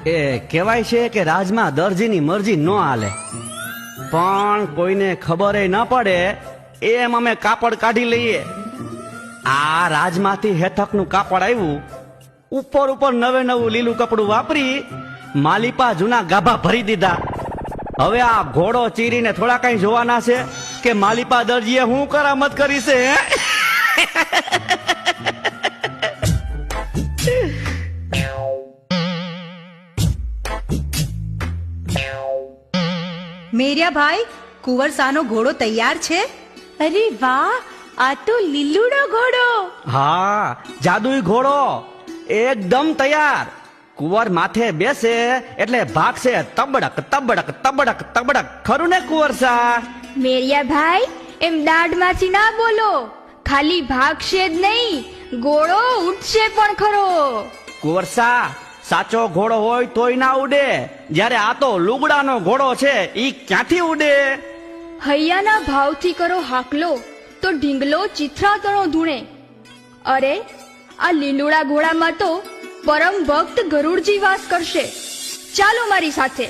એ કહેવાય છે કે રાજમાં દરજીની મરજી ન હાલે, પણ કોઈને ખબર ન પડે એમ અમે કાપડ કાઢી લઈએ. આ રાજમાંથી હેઠકનું કાપડ આવ્યું, ઉપર ઉપર નવે નવું લીલું કપડું વાપરી માલિપા જૂના ગાભા ભરી દીધા. હવે આ ઘોડો ચીરીને થોડા કઈ જોવાના છે કે માલિપા દરજીએ હું કરામત કરી છે. મેરિયા ભાઈ, કુંવરસાનો ઘોડો તૈયાર છે? અરે વાહ, આ તો લીલુડો ઘોડો. હા, જાદુઈ ઘોડો એકદમ તૈયાર. કુંવર માથે બેસે એટલે ભાગશે તબડક તબડક તબડક તબડક. ખરું ને કુંવરસા? મેરિયા ભાઈ, એમ દાઢમાંથી ના બોલો. ખાલી ભાગશે જ નહીં, ઘોડો ઉડશે પણ ખરો. કુંવરસા, સાચો ઘોડો હોય તોય ના ઉડે, જ્યારે આ તો લુગડાનો ઘોડો છે, ઈ ક્યાંથી ઉડે? હૈયાના ભાવથી કરો હાકલો તો ઢીંગલો ચિથરાતણો ધૂણે. અરે, આ લીલુડા ઘોડામાં તો પરમ ભક્ત ગરુડજી વાસ કરશે. ચાલો મારી સાથે.